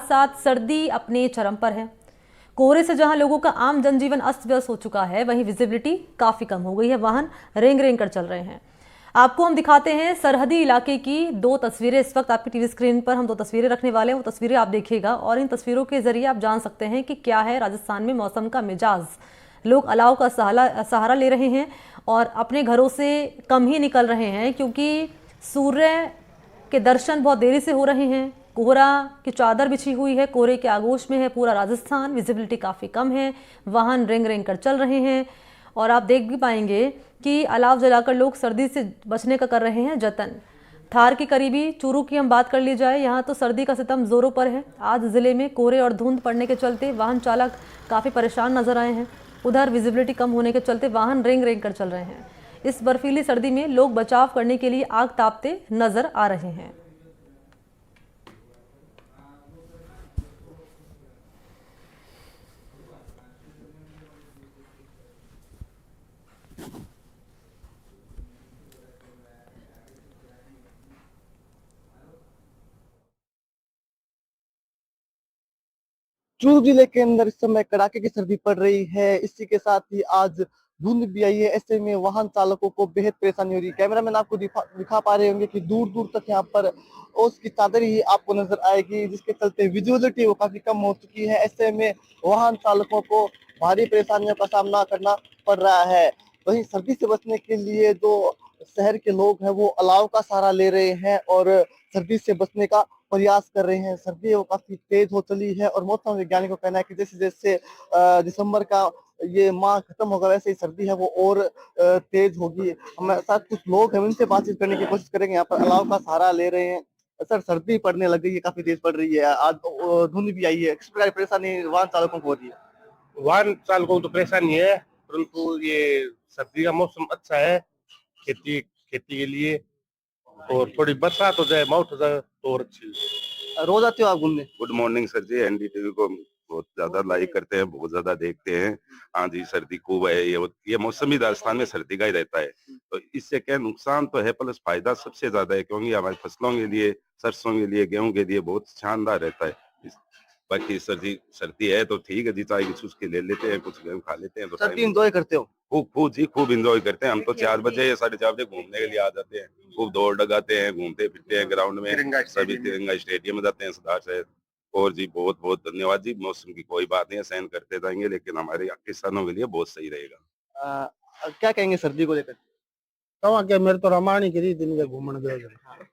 साथ सर्दी अपने चरम पर है। कोहरे से जहां लोगों का आम जनजीवन अस्त व्यस्त हो चुका है, वहीं विजिबिलिटी काफी कम हो गई है। वाहन रेंग रेंग कर चल रहे हैं। आपको हम दिखाते हैं सरहदी इलाके की दो तस्वीरें। इस वक्त आपकी टीवी स्क्रीन पर हम दो तस्वीरें रखने वाले हैं, वो तस्वीरें आप देखिएगा और इन तस्वीरों के जरिए आप जान सकते हैं कि क्या है राजस्थान में मौसम का मिजाज। लोग अलाव का सहारा ले रहे हैं और अपने घरों से कम ही निकल रहे हैं, क्योंकि सूर्य के दर्शन बहुत देरी से हो रहे हैं। कोहरा की चादर बिछी हुई है, कोहरे के आगोश में है पूरा राजस्थान। विजिबिलिटी काफ़ी कम है, वाहन रेंग रेंग कर चल रहे हैं और आप देख भी पाएंगे कि अलाव जलाकर लोग सर्दी से बचने का कर रहे हैं जतन। थार के करीबी चूरू की हम बात कर ली जाए, यहाँ तो सर्दी का सितम जोरों पर है। आज ज़िले में कोहरे और धुंध पड़ने के चलते वाहन चालक काफ़ी परेशान नजर आए हैं। उधर विजिबिलिटी कम होने के चलते वाहन रेंग रेंग कर चल रहे हैं। इस बर्फीली सर्दी में लोग बचाव करने के लिए आग तापते नजर आ रहे हैं। चूरू जिले के अंदर इस समय कड़ाके की सर्दी पड़ रही है। इसी के साथ ही आज धुंध भी आई है। ऐसे में वाहन चालकों को बेहद परेशानी हो रही है। कैमरामैन आपको दिखा पा रहे होंगे कि दूर दूर तक यहाँ पर ओस की चादर ही आपको नजर आएगी, जिसके चलते विजुअलिटी वो काफी कम हो चुकी है। ऐसे में वाहन चालकों को भारी परेशानियों का सामना करना पड़ रहा है। वहीं सर्दी से बचने के लिए जो शहर के लोग हैं वो अलाव का सहारा ले रहे हैं और सर्दी से बचने का प्रयास कर रहे हैं। सर्दी वो काफी तेज हो चली है और मौसम वैज्ञानिकों का कहना है कि जैसे जैसे दिसंबर का ये माह खत्म होगा, वैसे ही सर्दी है वो और तेज होगी। हमारे साथ कुछ लोग हैं, उनसे बातचीत करने की कोशिश करेंगे। यहाँ पर अलाव का सहारा ले रहे हैं। सर, सर्दी पड़ने लग गई है, काफी तेज पड़ रही है, आज धुंध भी आई है, किस प्रकार की परेशानी वाहन चालकों को हो रही है? वाहन चालकों को तो परेशानी है, परंतु ये सर्दी का मौसम अच्छा है खेती के लिए, और थोड़ी बरसात हो जाए, माउट हो जाए तो और अच्छी। रोज आते हो आप घूमने? गुड मॉर्निंग सर जी, एनडीटीवी को बहुत ज्यादा लाइक करते हैं, बहुत ज्यादा देखते हैं। हाँ जी, सर्दी खूब है। ये मौसम ही राजस्थान में सर्दी का ही रहता है, तो इससे क्या नुकसान तो है, प्लस फायदा सबसे ज्यादा है, क्योंकि हमारी फसलों के लिए, सरसों के लिए, गेहूं के लिए बहुत शानदार रहता है। बाकी सर्दी है तो ठीक है जी, चाय की चुस्की ले लेते हैं, कुछ गेहूं खा लेते हैं, तो सर्दी एंजॉय करते हो? खूब इंजॉय करते हैं। हम तो 4 बजे या 4:30 बजे घूमने के लिए आ जाते हैं, खूब दौड़ लगाते हैं, घूमते फिरते हैं ग्राउंड में, सभी तिरंगा स्टेडियम में जाते हैं सरदार साहब। और जी बहुत बहुत धन्यवाद जी। मौसम की कोई बात नहीं है, सहन करते जाएंगे, लेकिन हमारे किसानों के लिए बहुत सही रहेगा। क्या कहेंगे सर्दी को लेकर? तो क्या, मेरे तो रामायण की दिन के घूमने गए,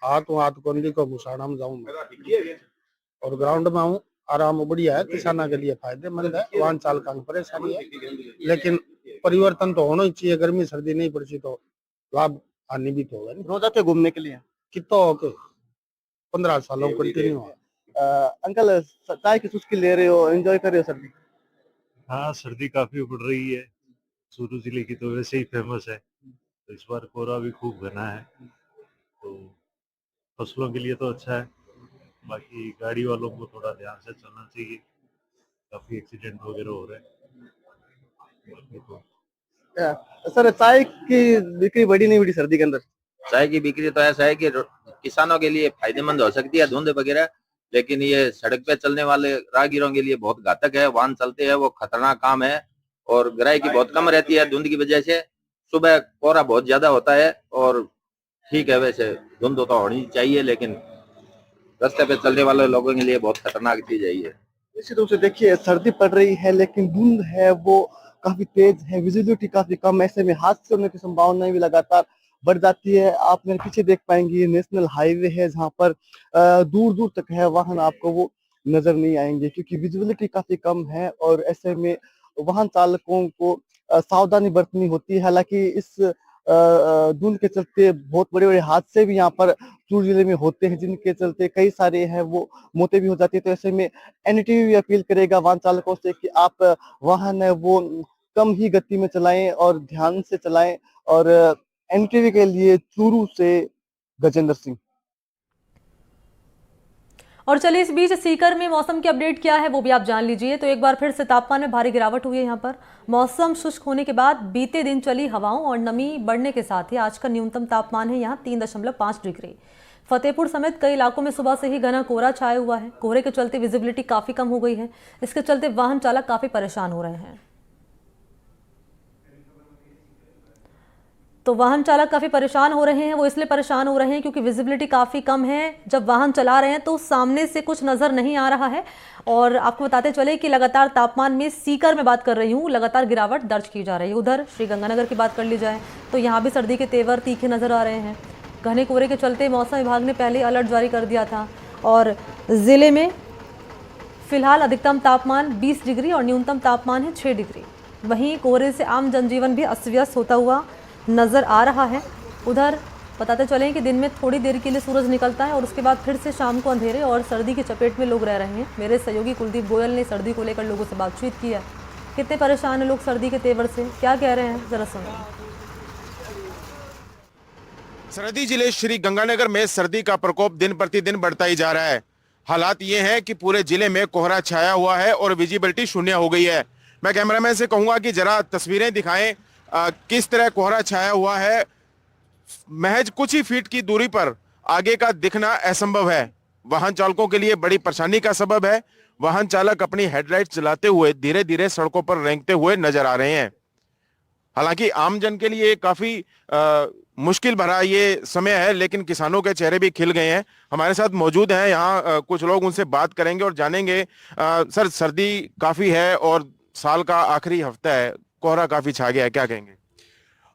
हाथ कोंडी को मुसाड़ा में जाऊं और ग्राउंड में हूँ, आराम बढ़िया है, किसानों के लिए फायदेमंद है। वाहन चालकों की परेशानी है, लेकिन परिवर्तन तो होना ही चाहिए। गर्मी सर्दी नहीं पड़ती तो लाभ हानि भी तो होगा। रोज आते हो घूमने के लिए? कितना हो के 15 सालों कंटिन्यू। अंकल, चाय की चुस्की ले रहे हो, एंजॉय कर रहे हो सर्दी? हाँ, सर्दी काफी पड़ रही है। चूरू जिले की तो वैसे ही फेमस है, तो इस बार कोहरा भी खूब घना है, तो फसलों के लिए तो अच्छा है। बाकी गाड़ी वालों को थोड़ा ध्यान से चलना चाहिए, काफी एक्सीडेंट वगैरह हो रहे हैं। बाकी तो सर, चाय की बिक्री बढ़ी नहीं बढ़ी सर्दी के अंदर? चाय की बिक्री तो ऐसा है कि किसानों के लिए फायदेमंद हो सकती है धुंध वगैरह, लेकिन ये सड़क पे चलने वाले राहगीरों के लिए बहुत घातक है। वाहन चलते हैं वो खतरनाक काम है, और ग्राहकी बहुत कम रहती है धुंध की वजह से। सुबह कोहरा बहुत ज्यादा होता है, और ठीक है वैसे धुंध तो होनी चाहिए, लेकिन रास्ते पे चलने वाले लोगों के लिए बहुत खतरनाक चीज है ये। निश्चित रूप से देखिए, सर्दी पड़ रही है लेकिन धुंध है वो काफी तेज है, विजिबिलिटी काफी कम। ऐसे में हादसे होने की संभावना भी लगातार बढ़ जाती है। आप मेरे पीछे देख पाएंगे, ये नेशनल हाईवे है जहाँ पर दूर दूर तक है, वाहन आपको वो नजर नहीं आएंगे क्योंकि विजिबिलिटी काफी कम है। और ऐसे में वाहन चालकों को सावधानी बरतनी होती है। हालांकि इस धुंध के चलते बहुत बड़े बड़े हादसे भी यहाँ पर चूरू जिले में होते हैं, जिनके चलते कई सारे हैं वो मौतें भी हो जाती है। तो ऐसे में एनडीटीवी भी अपील करेगा वाहन चालकों से कि आप वाहन है वो कम ही गति में चलाएं और ध्यान से चलाएं। और एनडीटीवी के लिए चूरू से गजेंद्र सिंह। और चलिए, इस बीच सीकर में मौसम की अपडेट क्या है वो भी आप जान लीजिए। तो एक बार फिर से तापमान में भारी गिरावट हुई है। यहाँ पर मौसम शुष्क होने के बाद बीते दिन चली हवाओं और नमी बढ़ने के साथ ही आज का न्यूनतम तापमान है यहाँ 3.5 डिग्री। फतेहपुर समेत कई इलाकों में सुबह से ही घना कोहरा छाया हुआ है। कोहरे के चलते विजिबिलिटी काफी कम हो गई है। इसके चलते वाहन चालक काफी परेशान हो रहे हैं। तो वाहन चालक काफी परेशान हो रहे हैं। वो इसलिए परेशान हो रहे हैं क्योंकि विजिबिलिटी काफी कम है। जब वाहन चला रहे हैं तो सामने से कुछ नजर नहीं आ रहा है। और आपको बताते चले कि लगातार तापमान में, सीकर में बात कर रही हूँ, लगातार गिरावट दर्ज की जा रही है। उधर श्रीगंगानगर की बात कर ली जाए तो यहाँ भी सर्दी के तेवर तीखे नजर आ रहे हैं। घने कोहरे के चलते मौसम विभाग ने पहले अलर्ट जारी कर दिया था और जिले में फिलहाल अधिकतम तापमान 20 डिग्री और न्यूनतम तापमान है 6 डिग्री। वहीं कोहरे से आम जनजीवन भी अस्त व्यस्त होता हुआ नजर आ रहा है। उधर बताते चलें कि दिन में थोड़ी देर के लिए सूरज निकलता है और उसके बाद फिर से शाम को अंधेरे और सर्दी की चपेट में लोग रह रहे हैं। मेरे सहयोगी कुलदीप गोयल ने सर्दी को लेकर लोगों से बातचीत की है। कितने परेशान हैं लोग सर्दी के तेवर से, क्या कह रहे हैं, जरा सुनिए। सरहदी जिले श्री गंगानगर में सर्दी का प्रकोप दिन प्रतिदिन बढ़ता ही जा रहा है। हालात ये हैं कि पूरे जिले में कोहरा छाया हुआ है और विजिबिलिटी शून्य हो गई है। मैं कैमरामैन से कहूंगा कि जरा तस्वीरें दिखाएं किस तरह कोहरा छाया हुआ है। महज कुछ ही फीट की दूरी पर आगे का दिखना असंभव है। वाहन चालकों के लिए बड़ी परेशानी का सबब है। वाहन चालक अपनी हेडलाइट चलाते हुए धीरे धीरे सड़कों पर रेंगते हुए नजर आ रहे हैं। हालांकि आमजन के लिए काफी मुश्किल भरा ये समय है, लेकिन किसानों के चेहरे भी खिल गए हैं। हमारे साथ मौजूद हैं यहाँ कुछ लोग, उनसे बात करेंगे और जानेंगे। सर, सर्दी काफी है और साल का आखिरी हफ्ता है, कोहरा काफी छा गया है, क्या कहेंगे?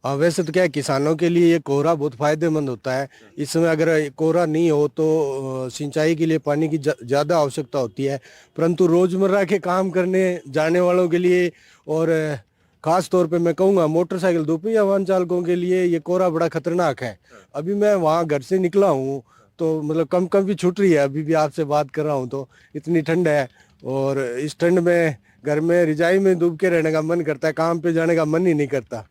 वैसे तो क्या है, किसानों के लिए ये कोहरा बहुत फायदेमंद होता है। इस समय अगर कोहरा नहीं हो तो सिंचाई के लिए पानी की ज़्यादा आवश्यकता होती है, परंतु रोजमर्रा के काम करने जाने वालों के लिए और खास तौर पे मैं कहूँगा मोटरसाइकिल दोपहिया वाहन चालकों के लिए ये कोहरा बड़ा खतरनाक है। अभी मैं वहाँ घर से निकला हूँ तो मतलब कम कम भी छूट रही है। अभी भी आपसे बात कर रहा हूँ तो इतनी ठंड है और इस ठंड में घर में रजाई में डूब के रहने का मन करता है, काम पे जाने का मन ही नहीं करता।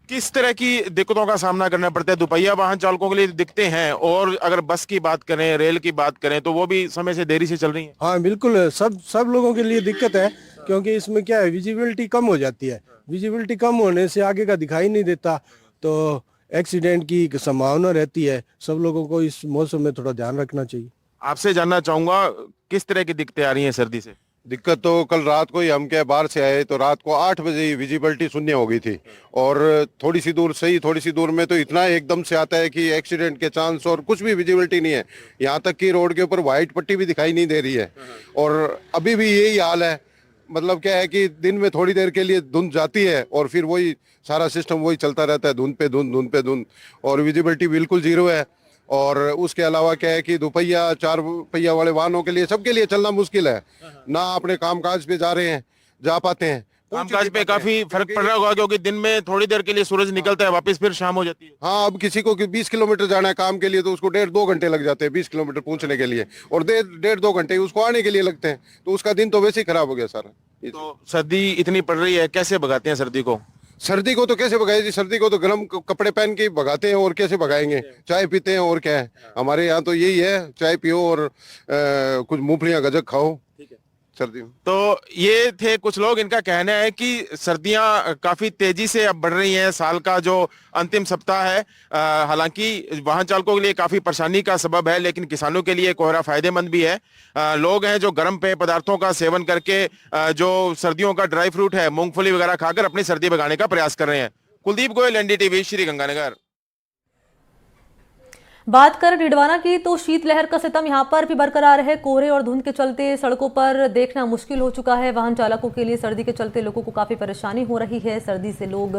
किस तरह की दिक्कतों का सामना करना पड़ता है? दोपहिया वाहन चालकों के लिए दिखते हैं, और अगर बस की बात करें, रेल की बात करें तो वो भी समय से देरी से चल रही है। हाँ बिल्कुल, सब लोगों के लिए दिक्कत है, क्योंकि इसमें क्या है, विजिबिलिटी कम हो जाती है। विजिबिलिटी कम होने से आगे का दिखाई नहीं देता तो एक्सीडेंट की संभावना रहती है। सब लोगों को इस मौसम में थोड़ा ध्यान रखना चाहिए। आपसे जानना चाहूंगा किस तरह की दिक्कतें आ रही हैं सर्दी से? दिक्कत तो कल रात को ही हम क्या बाहर से आए तो रात को 8 बजे ही विजिबिलिटी शून्य हो गई थी, और थोड़ी सी दूर में तो इतना एकदम से आता है कि एक्सीडेंट के चांस, और कुछ भी विजिबिलिटी नहीं है। यहाँ तक कि रोड के ऊपर व्हाइट पट्टी भी दिखाई नहीं दे रही है। और अभी भी यही हाल है। मतलब क्या है कि दिन में थोड़ी देर के लिए धुंध जाती है और फिर वही सारा सिस्टम वही चलता रहता है, धुंध पे धुंध, और विजिबिलिटी बिल्कुल जीरो है। और उसके अलावा क्या है कि दोपहिया 4 पहिया वाले वाहनों के लिए, सबके लिए चलना मुश्किल है। ना अपने कामकाज पे जा पाते हैं। कामकाज पे काफी फर्क पड़ रहा होगा, क्योंकि दिन में थोड़ी देर के लिए सूरज निकलता है, वापस फिर शाम हो जाती है। हाँ, अब किसी को 20 किलोमीटर जाना है काम के लिए तो उसको 1.5-2 घंटे लग जाते हैं 20 किलोमीटर पहुंचने के लिए, और 1.5-2 घंटे उसको आने के लिए लगते हैं, तो उसका दिन तो वैसे ही खराब हो गया सारा। तो सर्दी इतनी पड़ रही है, कैसे भगाते हैं सर्दी को? सर्दी को तो कैसे भगाए जी, सर्दी को तो गर्म कपड़े पहन के भगाते हैं, और कैसे भगाएंगे? चाय पीते हैं, और क्या है, हमारे यहाँ तो यही है, चाय पियो और कुछ मूंगफलियां गजक खाओ सर्दी में। तो ये थे कुछ लोग, इनका कहना है कि सर्दियां काफी तेजी से अब बढ़ रही हैं। साल का जो अंतिम सप्ताह है, हालांकि वाहन चालकों के लिए काफी परेशानी का सबब है, लेकिन किसानों के लिए कोहरा फायदेमंद भी है। लोग हैं जो गर्म पेय पदार्थों का सेवन करके जो सर्दियों का ड्राई फ्रूट है, मूंगफली वगैरह खाकर अपनी सर्दी भगाने का प्रयास कर रहे हैं। कुलदीप गोयल, एनडीटीवी, श्री गंगानगर। बात करें डिडवाना की तो शीतलहर का सितम यहां पर भी बरकरार है। कोहरे और धुंध के चलते सड़कों पर देखना मुश्किल हो चुका है। वाहन चालकों के लिए सर्दी के चलते लोगों को काफ़ी परेशानी हो रही है। सर्दी से लोग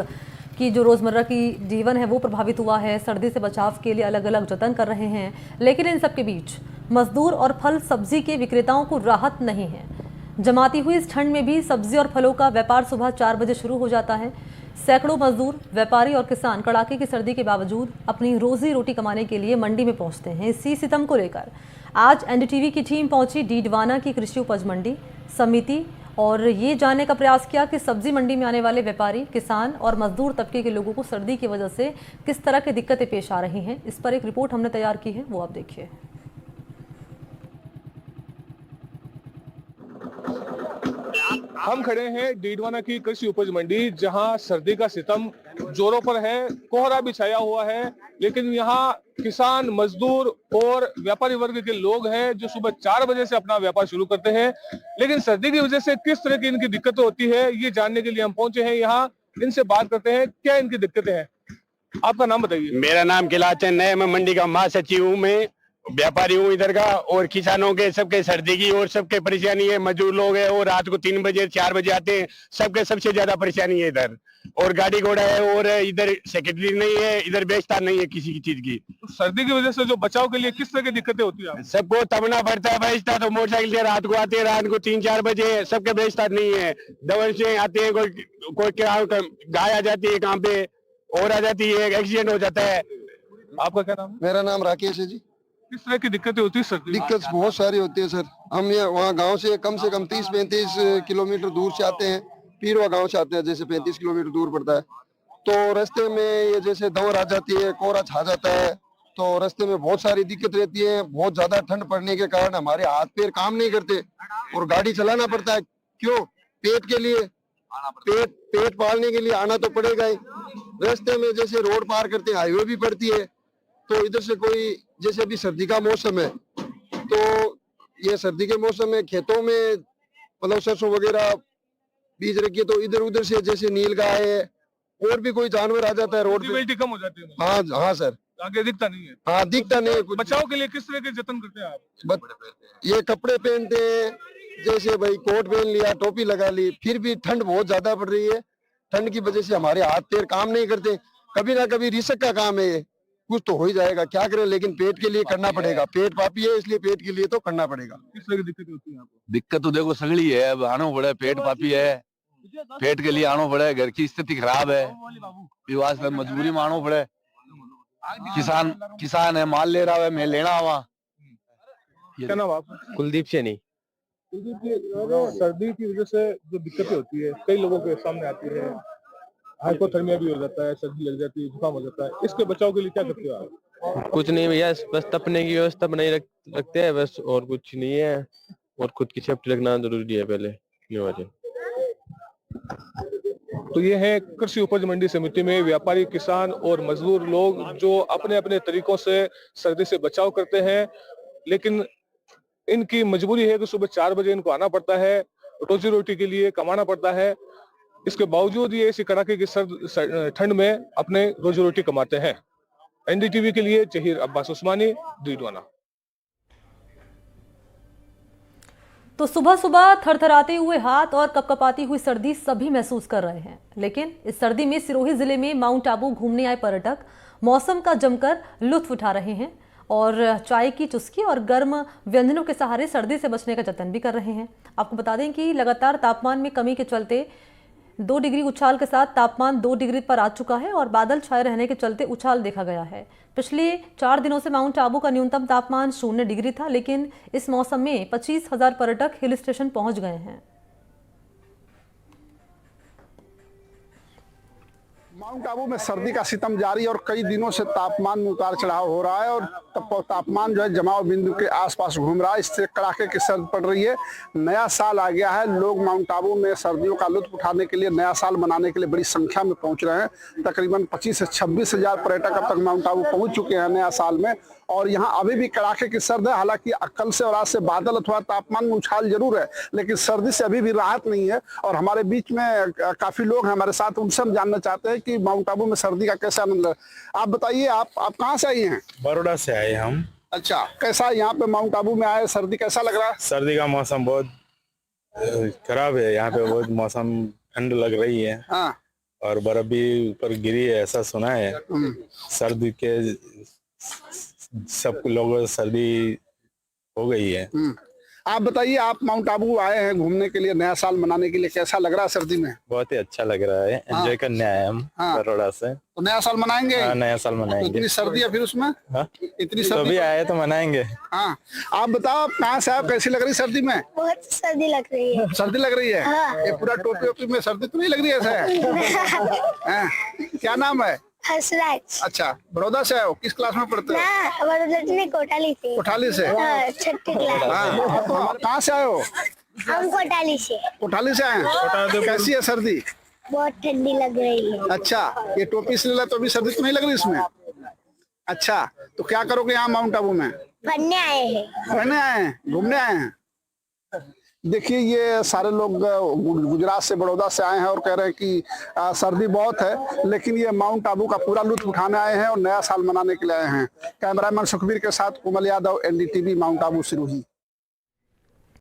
की जो रोज़मर्रा की जीवन है वो प्रभावित हुआ है। सर्दी से बचाव के लिए अलग अलग जतन कर रहे हैं, लेकिन इन सब के बीच मजदूर और फल सब्जी के विक्रेताओं को राहत नहीं है। जमाती हुई इस ठंड में भी सब्जी और फलों का व्यापार सुबह 4 बजे शुरू हो जाता है। सैकड़ों मजदूर, व्यापारी और किसान कड़ाके की सर्दी के बावजूद अपनी रोजी रोटी कमाने के लिए मंडी में पहुंचते हैं। इसी सितम को लेकर आज एनडीटीवी की टीम पहुंची डिडवाना की कृषि उपज मंडी समिति और ये जानने का प्रयास किया कि सब्जी मंडी में आने वाले व्यापारी, किसान और मजदूर तबके के लोगों को सर्दी की वजह से किस तरह की दिक्कतें पेश आ रही हैं। इस पर एक रिपोर्ट हमने तैयार की है, वो आप देखिए। हम खड़े हैं डीडवाना की कृषि उपज मंडी, जहां सर्दी का सितम जोरों पर है। कोहरा भी छाया हुआ है, लेकिन यहाँ किसान, मजदूर और व्यापारी वर्ग के लोग हैं जो सुबह 4 बजे से अपना व्यापार शुरू करते हैं। लेकिन सर्दी की वजह से किस तरह की इनकी दिक्कतें होती है, ये जानने के लिए हम पहुंचे हैं यहाँ। इनसे बात करते हैं क्या इनकी दिक्कतें हैं। आपका नाम बताइए। मेरा नाम किलाचंद है, मैं मंडी का महासचिव हूँ, मैं व्यापारी हूँ इधर का। और किसानों के सबके सर्दी की और सबके परेशानी है। मजदूर लोग हैं और रात को 3 बजे 4 बजे आते हैं, सबके सबसे ज्यादा परेशानी है इधर। और गाड़ी घोड़ा है और इधर सेक्रेटरी नहीं है, इधर बेचता नहीं है किसी की चीज की। तो सर्दी की वजह से जो बचाव के लिए किस तरह की दिक्कतें होती है? सबको तबना पड़ता है। बेचता तो मोटरसाइकिल से रात को आते हैं, रात को 3-4 बजे, सबके बेचता नहीं है। दवन से आते हैं, कोई गाय आ जाती है काम पे और आ जाती है, एक्सीडेंट हो जाता है। आपका क्या नाम? मेरा नाम राकेश है जी। किस तरह की दिक्कतें होती है सर्दी? दिक्कत बहुत सारी होती है सर। हम ये वहाँ गांव से कम 30-35 किलोमीटर दूर से आते हैं, पीरवा गांव से आते हैं, जैसे 35 किलोमीटर दूर पड़ता है। तो रास्ते में ये जैसे दौड़ आ जाती है, कोहरा छा जाता है, तो रास्ते में बहुत सारी दिक्कत रहती है। बहुत ज्यादा ठंड पड़ने के कारण हमारे हाथ पैर काम नहीं करते और गाड़ी चलाना पड़ता है। क्यों? पेट के लिए, पेट पालने के लिए आना तो पड़ेगा ही। रास्ते में जैसे रोड पार करते हैं, हाईवे भी पड़ती है, तो इधर से कोई, जैसे अभी सर्दी का मौसम है, तो ये सर्दी के मौसम में खेतों में मतलब सरसों वगैरह बीज रखी है, तो इधर उधर से जैसे नील गाय है और भी कोई जानवर आ जाता है रोड पे। कम हो जाती है। हाँ सर, आगे दिखता नहीं है। हाँ दिखता नहीं। बचाव के लिए किस तरह के जतन करते हैं आप? ये कपड़े पहनते हैं, जैसे भाई कोट पहन लिया, टोपी लगा ली। फिर भी ठंड बहुत ज्यादा पड़ रही है, ठंड की वजह से हमारे हाथ पैर काम नहीं करते। कभी ना कभी रिस्क का काम है ये, कुछ तो हो ही जाएगा, क्या करें, लेकिन पेट के लिए करना पड़ेगा। पेट पापी है, इसलिए पेट के लिए तो करना पड़ेगा। किस तरह की दिक्कत होती है आपको? दिक्कत तो देखो सगड़ी है, अब आनो पड़े, पेट पापी है, पेट के लिए आनो पड़े, घर की स्थिति खराब है, विवाह में मजबूरी में आनो पड़े। किसान है, माल ले रहा है, मैं लेना हुआ। क्या नाम आपका? कुलदीप सैनी। सर्दी की वजह से जो दिक्कतें होती है कई लोगों के सामने आती है, हाइपोथर्मिया भी हो जाता है, सर्दी लग जाती है, जुकाम हो जाता है, इसके बचाव के लिए क्या करते हो आप? कुछ नहीं भैया, बस तपने की व्यवस्था बनाई रखते हैं बस, और कुछ नहीं है। और खुद की सेफ्टी रखना जरूरी है पहले, ये वजह। तो ये है कृषि उपज मंडी समिति में व्यापारी, किसान और मजदूर लोग जो अपने अपने तरीकों से सर्दी से बचाव करते हैं। लेकिन इनकी मजबूरी है कि सुबह 4 बजे इनको आना पड़ता है, रोजी रोटी के लिए कमाना पड़ता है। इसके बावजूद ये इसी कड़ाके की ठंड में अपने रोजी रोटी कमाते हैं। एनडीटीवी के लिए जहीर अब्बास उस्मानी, डीडवाना। तो सुबह सुबह थरथराते हुए हाथ और कपकपाती हुई सर्दी सभी महसूस कर रहे हैं। लेकिन इस सर्दी में सिरोही जिले में माउंट आबू घूमने आए पर्यटक मौसम का जमकर लुत्फ उठा रहे हैं और चाय की चुस्की और गर्म व्यंजनों के सहारे सर्दी से बचने का जतन भी कर रहे हैं। आपको बता दें कि लगातार तापमान में कमी के चलते 2 डिग्री उछाल के साथ तापमान 2 डिग्री पर आ चुका है और बादल छाए रहने के चलते उछाल देखा गया है। पिछले 4 दिनों से माउंट आबू का न्यूनतम तापमान 0 डिग्री था, लेकिन इस मौसम में 25,000 पर्यटक हिल स्टेशन पहुंच गए हैं। माउंट आबू में सर्दी का सितम जारी और कई दिनों से तापमान में उतार चढ़ाव हो रहा है और तापमान जो है जमाव बिंदु के आसपास घूम रहा है। इससे कड़ाके की सर्द पड़ रही है। नया साल आ गया है, लोग माउंट आबू में सर्दियों का लुत्फ उठाने के लिए, नया साल मनाने के लिए बड़ी संख्या में पहुंच रहे हैं। तकरीबन 25 से 26 हजार पर्यटक अब तक माउंट आबू पहुंच चुके हैं नया साल में। और यहाँ अभी भी कड़ाके की सर्द है। हालांकि कल से और आज से बादल अथवा तापमान में उछाल जरूर है, लेकिन सर्दी से अभी भी राहत नहीं है। और हमारे बीच में काफी लोग हैं हमारे साथ, उनसे हम जानना चाहते हैं कि माउंट आबू में सर्दी का कैसा आनंद है। आप बताइए, आप कहाँ से आई हैं? बड़ौदा से आए हम। अच्छा, कैसा यहाँ पे माउंट आबू में आए, सर्दी कैसा लग रहा है? सर्दी का मौसम बहुत खराब है, यहाँ पे बहुत मौसम ठंड लग रही है। हाँ। और बर्फ भी ऊपर गिरी है, ऐसा सुना है। सर्दी के सब लोगों को सर्दी हो गई है। आप बताइए, आप माउंट आबू आए हैं घूमने के लिए, नया साल मनाने के लिए, कैसा लग रहा है सर्दी में? बहुत ही अच्छा लग रहा है, एंजॉय करने आए हम बड़ौदा से। तो नया साल मनाएंगे? हाँ, नया साल मनाएंगे। तो इतनी सर्दी है फिर उसमें? हाँ? इतनी सर्दी तो भी आए तो मनाएंगे। हाँ, आप बताओ, कहाँ से आप, कैसी लग रही सर्दी में? बहुत सर्दी लग रही है। सर्दी लग रही है? हाँ। ये पूरा टोपी ओपी में सर्दी तो नहीं लग रही है ऐसा? क्या नाम है? हर्षराज। अच्छा, बड़ौदा से आए हो, किस क्लास में पढ़ते हो? बड़ौदा में कोटाली से। कोटाली से? छठी क्लास। कहाँ से आए हो? हम कोटाली से। कोटाली से आए हैं। कैसी है सर्दी? बहुत ठंडी लग रही है। अच्छा, ये टोपी से ले तो अभी सर्दी तो नहीं लग रही इसमें? अच्छा, तो क्या करोगे यहाँ माउंट आबू में? पढ़ने आए हैं। पढ़ने आए हैं, घूमने आए हैं? देखिए, ये सारे लोग गुजरात से, बड़ौदा से आए हैं और कह रहे हैं कि सर्दी बहुत है, लेकिन ये माउंट आबू का पूरा लुत्फ उठाने आए हैं और नया साल मनाने के लिए आए हैं। कैमरामैन सुखबीर के साथ कोमल यादव, NDTV, माउंट आबू सिरोही।